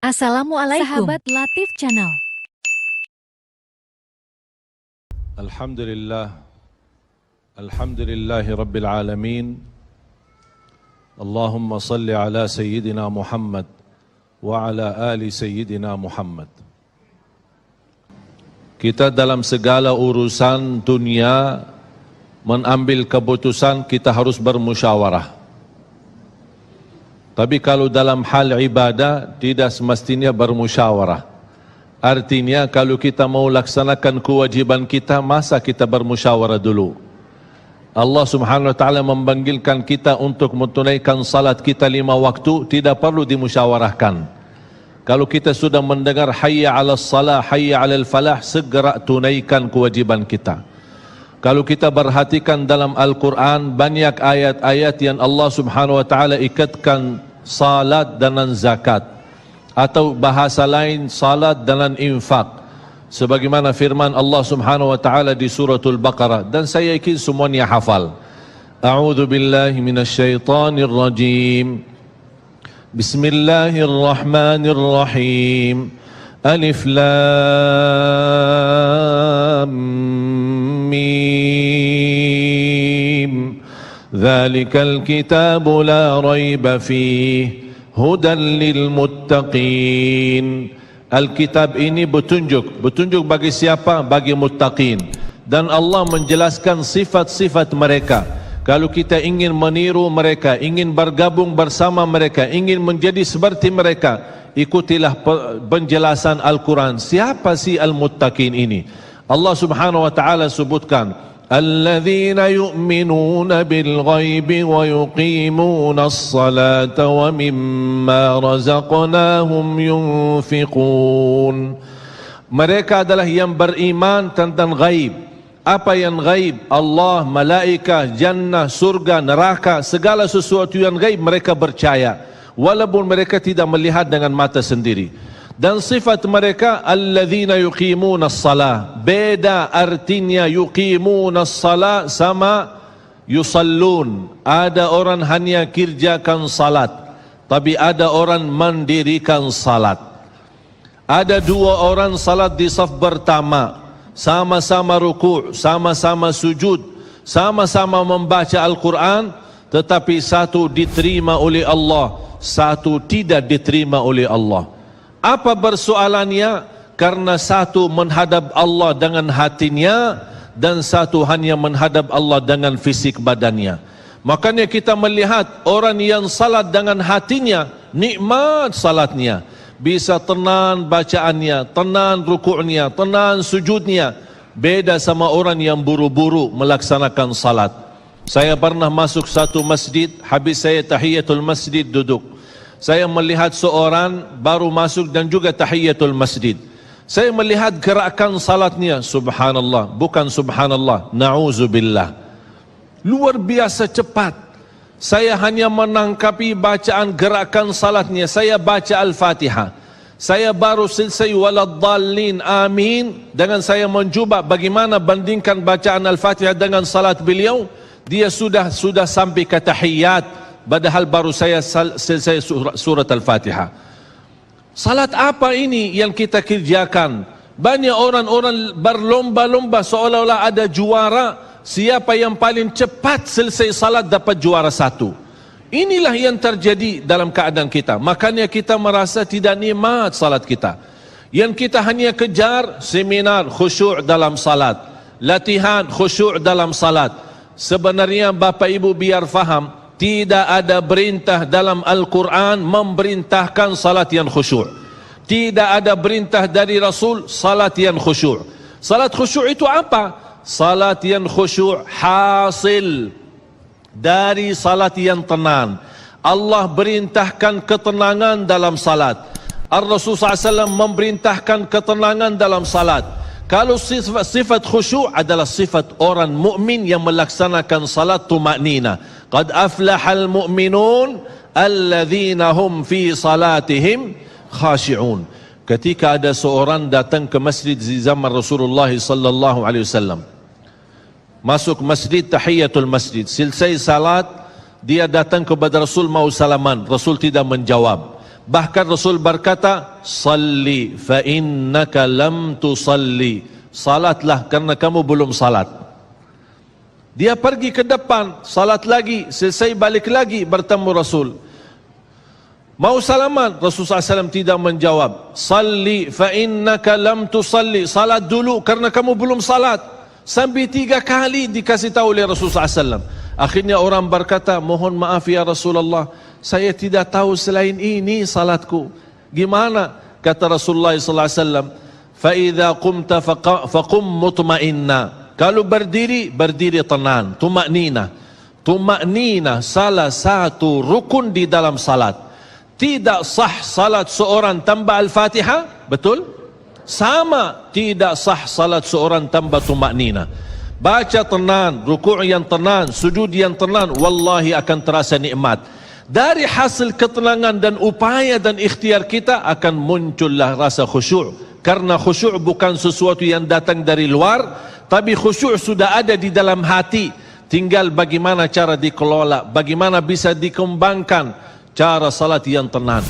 Assalamualaikum, sahabat Latif Channel. Alhamdulillahi Rabbil Alamin. Allahumma salli ala Sayyidina Muhammad wa ala ali Sayyidina Muhammad. Kita dalam segala urusan dunia mengambil keputusan, kita harus bermusyawarah. Tapi kalau dalam hal ibadah tidak semestinya bermusyawarah. Artinya kalau kita mau laksanakan kewajiban kita, masa kita bermusyawarah dulu? Allah Subhanahu wa taala memanggilkan kita untuk menunaikan salat kita 5 waktu, tidak perlu dimusyawarahkan. Kalau kita sudah mendengar hayya 'alas salah, hayya 'alal falah, segera tunaikan kewajiban kita. Kalau kita perhatikan dalam Al-Quran, banyak ayat-ayat yang Allah Subhanahu wa taala ikatkan salat dengan zakat, atau bahasa lain salat dengan infak, sebagaimana firman Allah Subhanahu wa taala di suratul Baqarah, dan saya yakin semuanya hafal. A'udzu billahi minasyaitonir rajim. Bismillahirrahmanirrahim. Alif Lam Mim. Dzalikal kitabu la raiba fihi hudan lil muttaqin. Alkitab ini petunjuk bagi siapa? Bagi muttaqin. Dan Allah menjelaskan sifat-sifat mereka. Kalau kita ingin meniru mereka, ingin bergabung bersama mereka, ingin menjadi seperti mereka, ikutilah penjelasan Al-Quran. Siapa si al-muttaqin ini? Allah Subhanahu wa taala sebutkan, alladzina yu'minuna bil ghaibi wa yuqimuna as-salata wa mimma razaqnahum yunfiqun. Mereka adalah yang beriman tentang ghaib. Apa yang ghaib? Allah, malaikat, jannah, surga, neraka, segala sesuatu yang ghaib mereka percaya, walaupun mereka tidak melihat dengan mata sendiri. Dan sifat mereka alladzina yuqimuna as-salah. Beda artinya yuqimuna as-salah sama yusallun. Ada orang hanya kerjakan salat, tapi ada orang mendirikan salat. Ada 2 orang salat di saf pertama, sama-sama ruku', sama-sama sujud, sama-sama membaca Al-Quran, tetapi satu diterima oleh Allah, satu tidak diterima oleh Allah. Apa persoalannya? Karena satu menghadap Allah dengan hatinya, dan satu hanya menghadap Allah dengan fisik badannya. Makanya kita melihat orang yang salat dengan hatinya, nikmat salatnya, bisa tenang bacaannya, tenang rukuknya, tenang sujudnya. Beda sama orang yang buru-buru melaksanakan salat. Saya pernah masuk satu masjid, habis saya tahiyatul masjid duduk. Saya melihat seorang baru masuk dan juga tahiyatul masjid. Saya melihat gerakan salatnya, subhanallah, bukan subhanallah, na'udzubillah, luar biasa cepat. Saya hanya menangkapi bacaan gerakan salatnya. Saya baca Al-Fatihah, saya baru selesai waladdallin amin, dengan saya mencuba bagaimana bandingkan bacaan Al-Fatihah dengan salat beliau, dia sudah sampai ke tahiyat, padahal baru saya selesai surat Al-Fatihah. Salat apa ini yang kita kerjakan? Banyak orang-orang berlomba-lomba seolah-olah ada juara. Siapa yang paling cepat selesai salat dapat juara 1. Inilah yang terjadi dalam keadaan kita. Makanya kita merasa tidak nikmat salat kita. Yang kita hanya kejar seminar khusyuk dalam salat, latihan khusyuk dalam salat. Sebenarnya Bapak Ibu biar faham, tidak ada perintah dalam Al-Quran memerintahkan salat yang khusyuk. Tidak ada perintah dari Rasul salat yang khusyuk. Salat khusyuk itu apa? Salat yang khusyuk hasil dari salat yang tenang. Allah perintahkan ketenangan dalam salat. Ar-Rasul SAW memerintahkan ketenangan dalam salat. Kalau sifat khusyuk adalah sifat orang mukmin yang melaksanakan salat tumaknina. Qad aflahal mu'minun alladzina hum fi salatihim khashi'un. Ketika ada seorang datang ke masjid di zaman Rasulullah sallallahu alaihi wasallam, masuk masjid tahiyatul masjid, selesai salat dia datang kepada Rasul mau salaman, Rasul tidak menjawab. Bahkan Rasul berkata, salli fa innaka lam tusalli. Salatlah karena kamu belum salat. Dia pergi ke depan, salat lagi, selesai balik lagi bertemu Rasul. Mau salaman, Rasulullah SAW tidak menjawab. Salli fa innaka lam tusalli. Salat dulu karena kamu belum salat. Sampai 3 kali dikasih tahu oleh Rasulullah SAW. Akhirnya orang berkata, mohon maaf ya Rasulullah, saya tidak tahu selain ini salatku. Gimana? Kata Rasulullah SAW, fa idza qumta faqum mutma'inna. Kalau berdiri, berdiri tenang, tumaknina. Tumaknina salah satu rukun di dalam salat. Tidak sah salat seorang tanpa Al-Fatihah, betul? Sama tidak sah salat seorang tanpa tumaknina. Baca tenang, rukuk yang tenang, sujud yang tenang, wallahi akan terasa nikmat. Dari hasil ketenangan dan upaya dan ikhtiar kita akan muncullah rasa khusyuk. Karena khusyuk bukan sesuatu yang datang dari luar, tapi khusyuk sudah ada di dalam hati. Tinggal bagaimana cara dikelola, bagaimana bisa dikembangkan cara salat yang tenang.